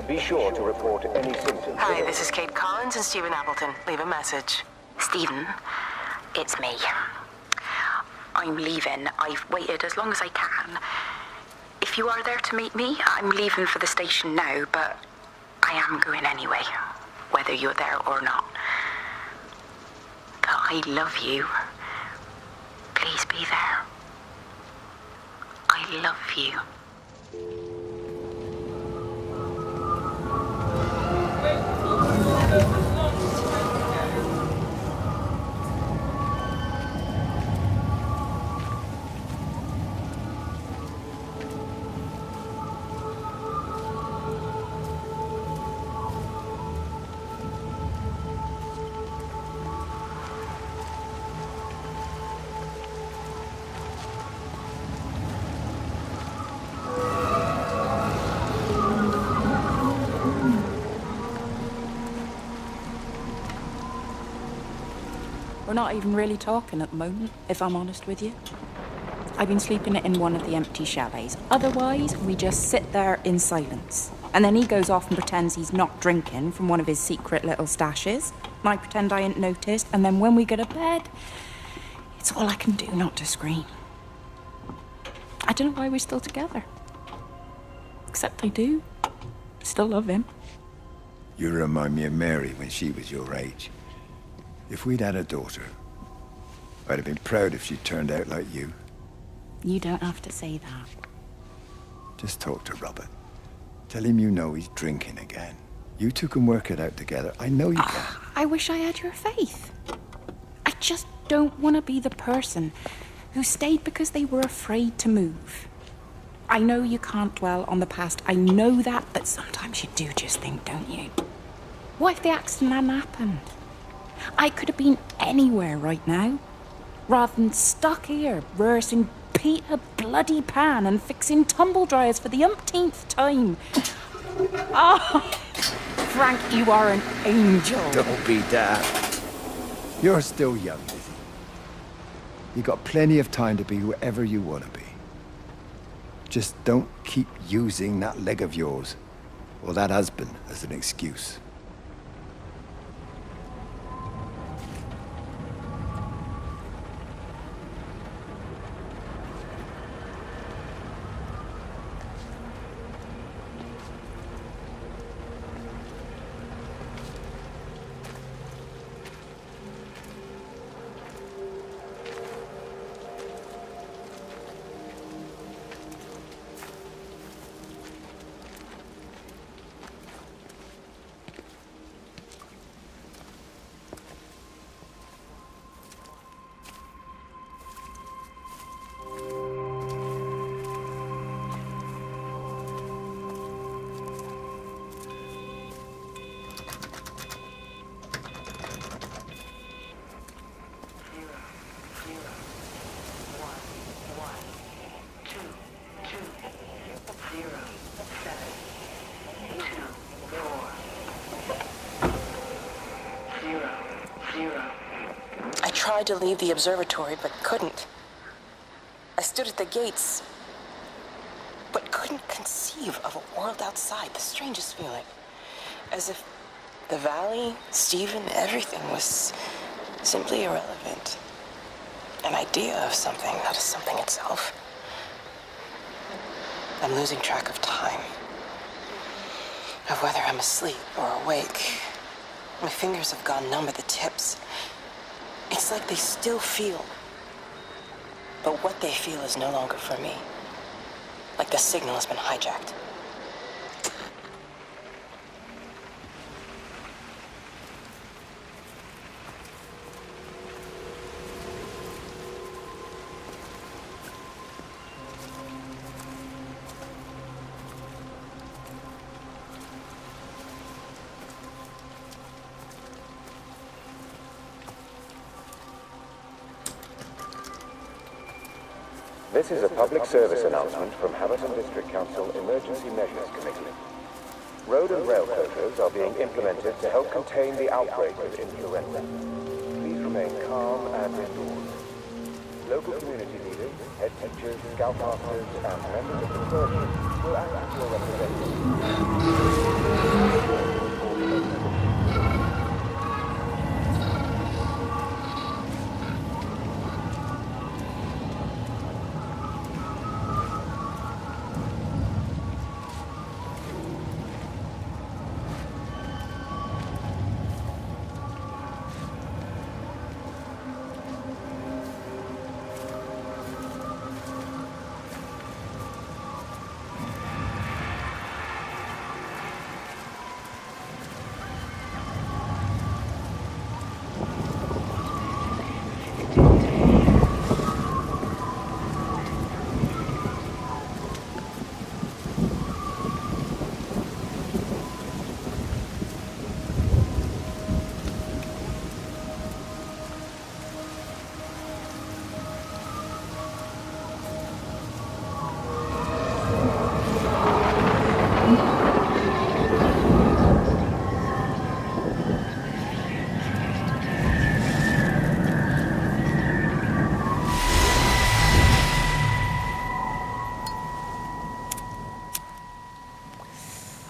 Be sure to report any symptoms. Hi, this is Kate Collins and Stephen Appleton. Leave a message. Stephen, it's me. I'm leaving. I've waited as long as I can. If you are there to meet me, I'm leaving for the station now, but I am going anyway, whether you're there or not. But I love you. Please be there. I love you. We're not even really talking at the moment, if I'm honest with you. I've been sleeping in one of the empty chalets. Otherwise, we just sit there in silence. And then he goes off and pretends he's not drinking from one of his secret little stashes. And I pretend I ain't noticed. And then when we go to bed, it's all I can do not to scream. I don't know why we're still together. Except I do. Still love him. You remind me of Mary when she was your age. If we'd had a daughter, I'd have been proud if she turned out like you. You don't have to say that. Just talk to Robert. Tell him you know he's drinking again. You two can work it out together. I know you can. I wish I had your faith. I just don't want to be the person who stayed because they were afraid to move. I know you can't dwell on the past. I know that, but sometimes you do just think, don't you? What if the accident hadn't happened? I could have been anywhere right now, rather than stuck here, rehearsing Peter Bloody Pan and fixing tumble dryers for the umpteenth time. Oh, Frank, you are an angel. Don't be daft. You're still young, Lizzie. You got plenty of time to be whoever you want to be. Just don't keep using that leg of yours, or that husband, as an excuse. I tried to leave the observatory, but couldn't. I stood at the gates, but couldn't conceive of a world outside. The strangest feeling. As if the valley, Stephen, everything was simply irrelevant. An idea of something, not as something itself. I'm losing track of time. Of whether I'm asleep or awake. My fingers have gone numb at the tips. It's like they still feel. But what they feel is no longer for me. Like the signal has been hijacked. This is a public service announcement from Hamilton District Council Emergency Measures Committee. Road and rail closures are being implemented to help contain the outbreak of influenza. Please remain calm and indoors. Local community leaders, head teachers, scoutmasters, and members of the clergy will act as your representatives.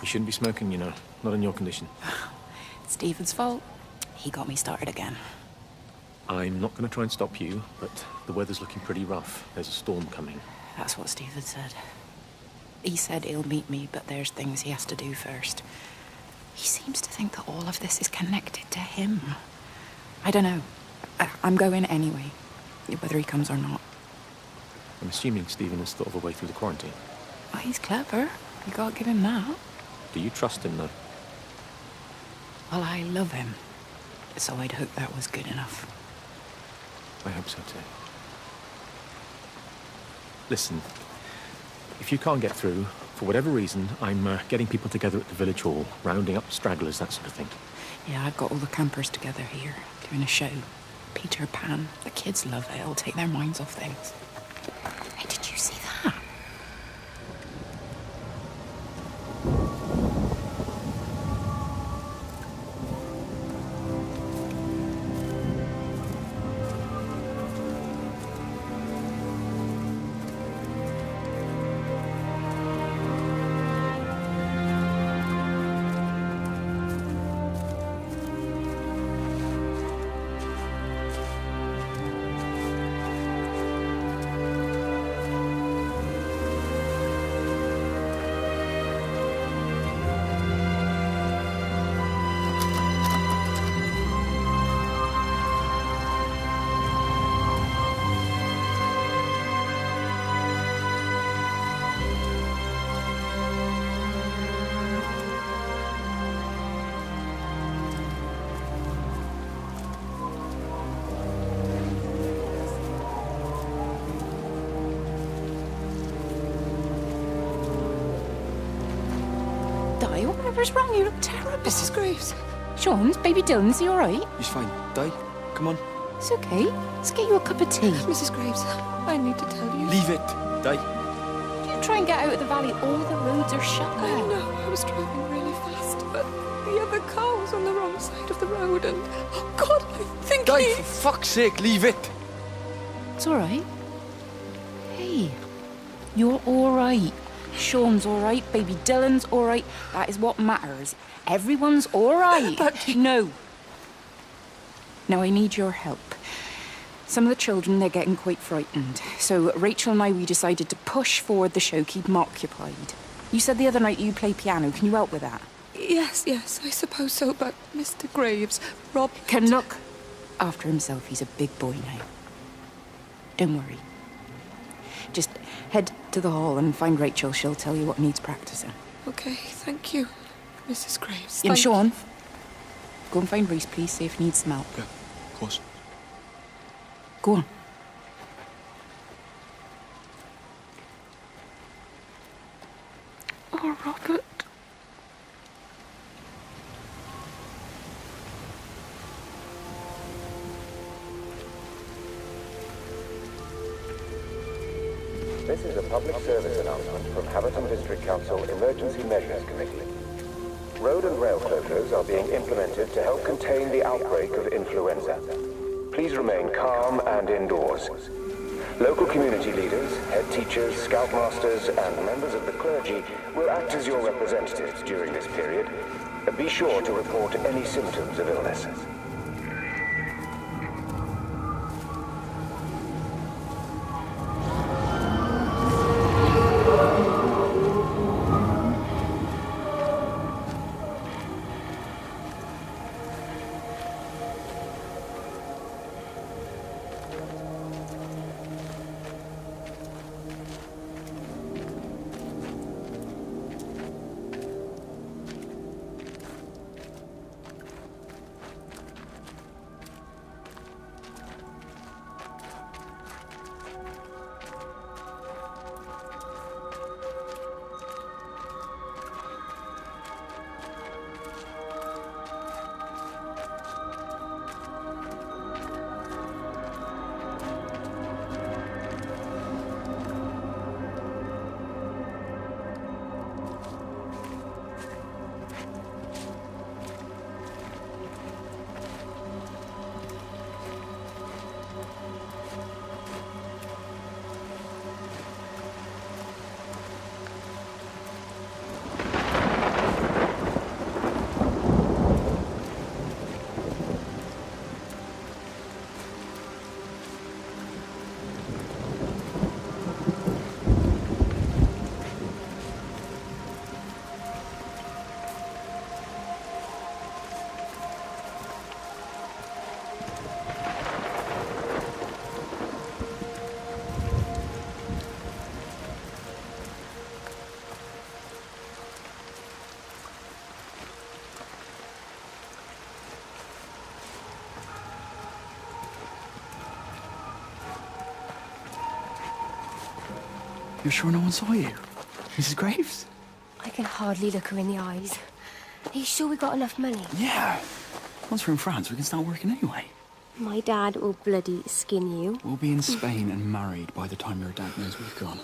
You shouldn't be smoking, you know. Not in your condition. It's Stephen's fault. He got me started again. I'm not going to try and stop you, but the weather's looking pretty rough. There's a storm coming. That's what Stephen said. He said he'll meet me, but there's things he has to do first. He seems to think that all of this is connected to him. I don't know. I'm going anyway, whether he comes or not. I'm assuming Stephen has thought of a way through the quarantine. Oh, he's clever. You gotta give him that. Do you trust him, though? Well, I love him. So I'd hope that was good enough. I hope so, too. Listen, if you can't get through, for whatever reason, I'm getting people together at the village hall, rounding up stragglers, that sort of thing. Yeah, I've got all the campers together here, doing a show. Peter Pan. The kids love it. It'll take their minds off things. Hey, did you see that? Di, whatever's wrong? You look terrible. Mrs. Graves. Sean's baby Dylan, is he all right? He's fine. Di, come on. It's okay. Let's get you a cup of tea. Mrs. Graves, I need to tell you. Leave it. Di. You try and get out of the valley. All the roads are shut I now. know, I was driving really fast, but the other car was on the wrong side of the road and, oh God, I think Di, he... for fuck's sake, leave it. It's all right. Hey, you're all right. Sean's all right. Baby Dylan's all right. That is what matters. Everyone's all right. But- No. Now, I need your help. Some of the children, they're getting quite frightened. So Rachel and I, we decided to push forward the show, keep them occupied. You said the other night you play piano. Can you help with that? Yes, I suppose so, but Mr. Graves, Rob... Can look after himself. He's a big boy now. Don't worry. Just head to the hall and find Rachel. She'll tell you what needs practicing. Okay, thank you, Mrs. Graves. And Thank Sean, go and find Reese, please, see if he needs some help. Yeah, of course. Go on. Oh, Robert. This is a public service announcement from Haverton District Council Emergency Measures Committee. Road and rail closures are being implemented to help contain the outbreak of influenza. Please remain calm and indoors. Local community leaders, head teachers, scoutmasters, and members of the clergy will act as your representatives during this period. Be sure to report any symptoms of illness. You're sure no one saw you? Mrs. Graves? I can hardly look her in the eyes. Are you sure we got enough money? Yeah. Once we're in France, we can start working anyway. My dad will bloody skin you. We'll be in Spain and married by the time your dad knows we've gone.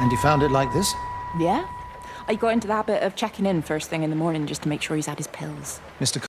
And you found it like this? Yeah. I got into the habit of checking in first thing in the morning just to make sure he's had his pills. Mr.